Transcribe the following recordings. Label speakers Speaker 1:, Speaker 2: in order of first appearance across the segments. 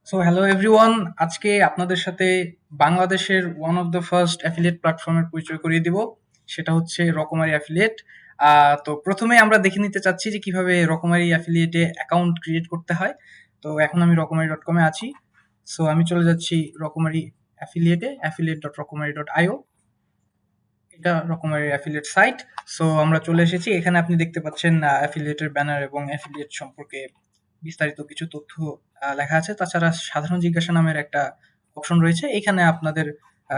Speaker 1: So hello everyone, আজকে আপনাদের সাথে বাংলাদেশের one of the first affiliate প্ল্যাটফর্মের পরিচয় করিয়ে দিব। সেটা হচ্ছে রকমারি অ্যাফিলিয়েট। তো প্রথমে আমরা দেখে নিতে চাচ্ছি যে কিভাবে রকমারি অ্যাফিলিয়েটে অ্যাকাউন্ট ক্রিয়েট করতে হয়। তো এখন আমি রকমারি.com-এ আছি। সো আমি চলে যাচ্ছি রকমারি অ্যাফিলিয়েটে, affiliate.rokomari.io। এটা রকমারির অ্যাফিলিয়েট সাইট। সো আমরা চলে এসেছি। এখানে আপনি দেখতে পাচ্ছেন অ্যাফিলিয়েটের ব্যানার এবং অ্যাফিলিয়েট সম্পর্কে বিস্তারিত কিছু তথ্য লেখা আছে। তাছাড়া সাধারণ জিজ্ঞাসা নামের একটা অপশন রয়েছে। এখানে আপনাদের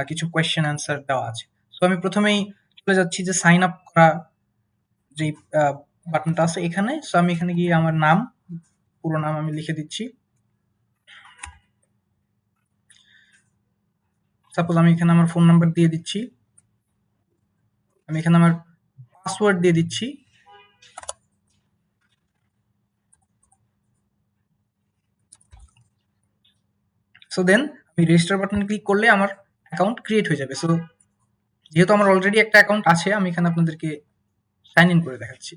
Speaker 1: কিছু কোয়েশ্চেন অ্যান্সার দেওয়া আছে। সো আমি প্রথমেই চলে যাচ্ছি যে সাইন আপ করা যেই বাটনটা আছে এখানে। সো আমি এখানে গিয়ে আমার নাম, পুরো নাম আমি লিখে দিচ্ছি। সাপোজ আমি এখানে আমার ফোন নাম্বার দিয়ে দিচ্ছি। আমি এখানে আমার পাসওয়ার্ড দিয়ে দিচ্ছি। সো দেন আমি রেজিস্টার বাটনে ক্লিক করলে আমার অ্যাকাউন্ট ক্রিয়েট হয়ে যাবে। সো যেহেতু আমার অলরেডি একটা অ্যাকাউন্ট আছে, আমি এখানে আপনাদেরকে সাইন ইন করে দেখাচ্ছি।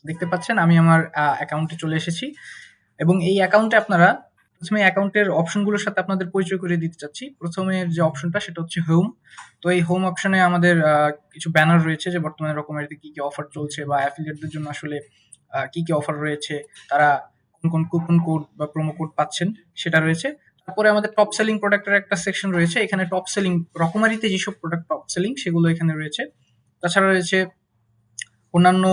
Speaker 1: দেখতে পাচ্ছেন আমি আমার অ্যাকাউন্টে চলে এসেছি এবং এই অ্যাকাউন্টে আপনারা প্রথমে অ্যাকাউন্টের অপশনগুলোর সাথে আপনাদের পরিচয় করে দিতে চাচ্ছি। প্রথমে যে অপশনটা সেটা হচ্ছে হোম। তো এই হোম অপশনে আমাদের কিছু ব্যানার রয়েছে যে বর্তমানে রকমারিতে কি কি অফার চলছে বা অ্যাফিলিয়েটদের জন্য আসলে কি কি অফার রয়েছে, তারা কোন কোন কুপন কোড বা প্রোমো কোড পাচ্ছেন সেটা রয়েছে। তারপরে আমাদের টপ সেলিং প্রোডাক্টের একটা সেকশন রয়েছে। এখানে টপ সেলিং রকমারিতে যেসব প্রোডাক্ট টপ সেলিং সেগুলো এখানে রয়েছে। তাছাড়া রয়েছে অন্যান্য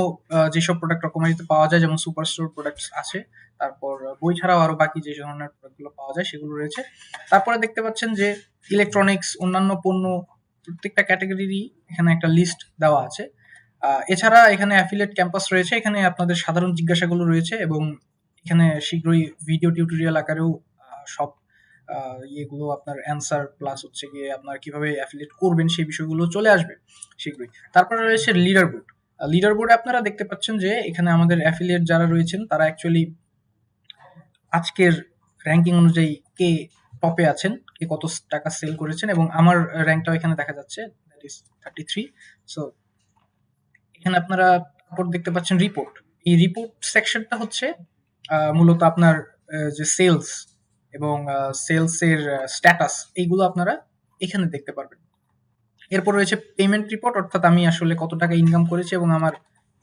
Speaker 1: যেসব প্রোডাক্ট রকমারিতে পাওয়া যায়, যেমন সুপার স্টোর প্রোডাক্টস আছে। তারপর বই ছাড়াও আরো বাকি যে ধরনের প্রোডাক্টগুলো পাওয়া যায় সেগুলো রয়েছে। তারপরে দেখতে পাচ্ছেন যে ইলেকট্রনিক্স, অন্যান্য পণ্য, প্রত্যেকটা ক্যাটাগরিরই এখানে একটা লিস্ট দেওয়া আছে। এছাড়া এখানে অ্যাফিলিয়েট ক্যাম্পাস রয়েছে। এখানে আপনাদের সাধারণ জিজ্ঞাসাগুলো রয়েছে এবং এখানে শীঘ্রই ভিডিও টিউটোরিয়াল আকারেও সব ইয়েগুলো আপনার অ্যান্সার প্লাস হচ্ছে গিয়ে আপনার কিভাবে অ্যাফিলিয়েট করবেন সেই বিষয়গুলো চলে আসবে শীঘ্রই। তারপরে রয়েছে লিডার বোর্ড। লিডার বোর্ডে আপনারা দেখতে পাচ্ছেন যে এখানে আমাদের অ্যাফিলিয়েট যারা রয়েছেন তারা অ্যাকচুয়ালি আজকের র্যাঙ্কিং অনুযায়ী কে টপে আছেন, কে কত টাকা সেল করেছেন, এবং আমার র্যাঙ্কটাও এখানে দেখা যাচ্ছে, দ্যাট ইজ 33। সো এখানে আপনারা তারপর দেখতে পাচ্ছেন রিপোর্ট। এই রিপোর্ট সেকশনটা হচ্ছে মূলত আপনার যে সেলস এবং সেলস এর স্ট্যাটাস এইগুলো আপনারা এখানে দেখতে পারবেন। এরপর রয়েছে পেমেন্ট রিপোর্ট, অর্থাৎ আমি আসলে কত টাকা ইনকাম করেছি এবং আমার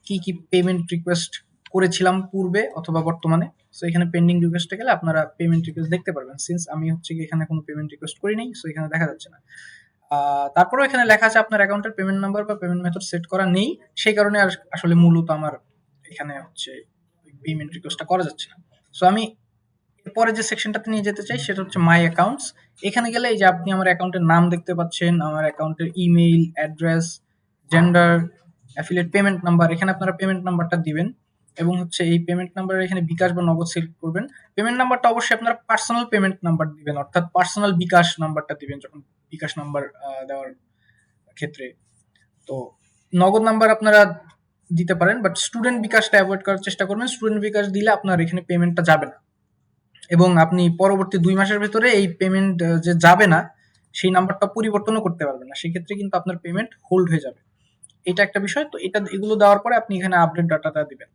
Speaker 1: কি কি পেমেন্ট রিকোয়েস্ট করেছিলাম পূর্বে অথবা বর্তমানে। সো এখানে পেন্ডিং রিকোয়েস্টে গেলে আপনারা পেমেন্ট রিকোয়েস্ট দেখতে পারবেন। সিন্স আমি হচ্ছে কি এখানে কোনো পেমেন্ট রিকোয়েস্ট করি নাই, সো এখানে দেখা যাচ্ছে না। তারপরেও এখানে লেখা আছে আপনার অ্যাকাউন্টের পেমেন্ট নাম্বার বা পেমেন্ট মেথড সেট করা নেই, সেই কারণে আর আসলে মূলত আমার এখানে হচ্ছে পেমেন্ট রিকোয়েস্টটা করা যাচ্ছে না। সো আমি এরপরে যে সেকশনটাতে নিয়ে যেতে চাই সেটা হচ্ছে মাই অ্যাকাউন্টস। এখানে গেলে এই যে আপনি আমার অ্যাকাউন্টের নাম দেখতে পাচ্ছেন, আমার অ্যাকাউন্টের email address, gender, affiliate payment number. এখানে আপনারা পেমেন্ট নাম্বারটা দিবেন এবং হচ্ছে এই পেমেন্ট নাম্বারের এখানে বিকাশ বা নগদ সিলেক্ট করবেন। পেমেন্ট নাম্বারটা অবশ্যই আপনারা পার্সোনাল পেমেন্ট নাম্বার দিবেন, অর্থাৎ পার্সোনাল বিকাশ নাম্বারটা দিবেন যখন বিকাশ নাম্বার দেওয়ার ক্ষেত্রে। তো নগদ নাম্বার আপনারা দিতে পারেন, বাট স্টুডেন্ট বিকাশটা অ্যাভয়েড করার চেষ্টা করবেন। স্টুডেন্ট বিকাশ দিলে আপনার এখানে পেমেন্টটা যাবে না এবং আপনি পরবর্তী 2 মাসের ভেতরে এই পেমেন্ট যে যাবে না সেই নাম্বারটা পরিবর্তনও করতে পারবেন না। সেক্ষেত্রে কিন্তু আপনার পেমেন্ট হোল্ড হয়ে যাবে। এটা একটা বিষয়। তো এগুলো দেওয়ার পরে আপনি এখানে আপডেট ডাটাটা দিবেন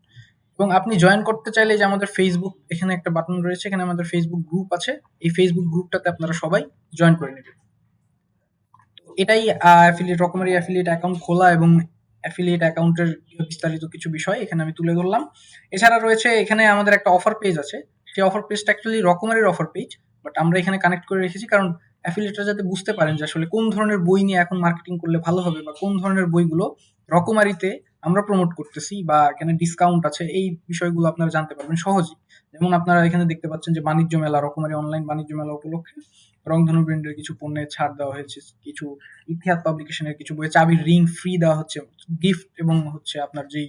Speaker 1: এবং আপনি জয়েন করতে চাইলে যে আমাদের ফেসবুক এখানে একটা বাটন রয়েছে, এখানে আমাদের ফেসবুক গ্রুপ আছে। এই ফেসবুক গ্রুপটাতে আপনারা সবাই জয়েন করে নেবেন। এটাই অ্যাফিলিয়েট রকমারি অ্যাফিলিয়েট অ্যাকাউন্ট খোলা এবং অ্যাফিলিয়েট অ্যাকাউন্টের বিস্তারিত কিছু বিষয় এখানে আমি তুলে ধরলাম। এছাড়া রয়েছে এখানে আমাদের একটা অফার পেজ আছে। সেই অফার পেজটা অ্যাকচুয়ালি রকমারির অফার পেজ, বাট আমরা এখানে কানেক্ট করে রেখেছি কারণ অ্যাফিলিয়েটরা যাতে বুঝতে পারেন যে আসলে কোন ধরনের বই নিয়ে এখন মার্কেটিং করলে ভালো হবে বা কোন ধরনের বইগুলো রকমারিতে আমরা প্রমোট করতেছি বা এখানে ডিসকাউন্ট আছে, এই বিষয়গুলো আপনারা জানতে পারবেন সহজেই। যেমন আপনারা এখানে দেখতে পাচ্ছেন যে বাণিজ্য মেলা, রকমারি অনলাইন বাণিজ্য মেলা উপলক্ষে রংধনু ব্র্যান্ডের কিছু পণ্যে ছাড় দেওয়া হয়েছে, কিছু ইতিহাদ পাবলিকেশনের কিছু বইয়ে চাবির রিং ফ্রি দেওয়া হচ্ছে, গিফট এবং হচ্ছে আপনার যেই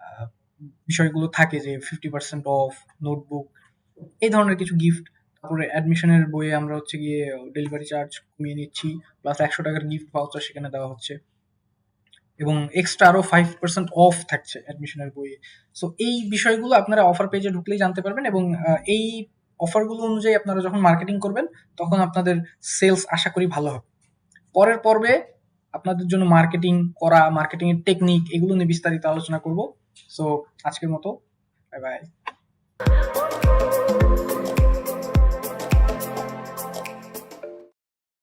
Speaker 1: আহ, বিষয়গুলো থাকে যে 50% অফ, নোটবুক, এই ধরনের কিছু গিফট। তারপরে অ্যাডমিশনের বইয়ে আমরা হচ্ছে গিয়ে ডেলিভারি চার্জ কমিয়ে নিচ্ছি, প্লাস 100 টাকার গিফট ভাউচার সেখানে দেওয়া হচ্ছে এবং এক্সট্রা আরো 5% অফ থাকছে অ্যাডমিশনের বইয়ে। সো এই বিষয়গুলো আপনারা অফার পেজে ঢুকলেই জানতে পারবেন এবং এই অফারগুলো অনুযায়ী আপনারা যখন মার্কেটিং করবেন তখন আপনাদের সেলস আশা করি ভালো হবে। পরের পর্বে আপনাদের জন্য মার্কেটিং করা, মার্কেটিং এর টেকনিক এগুলো নিয়ে বিস্তারিত আলোচনা করব। সো আজকের মতো বাই বাই।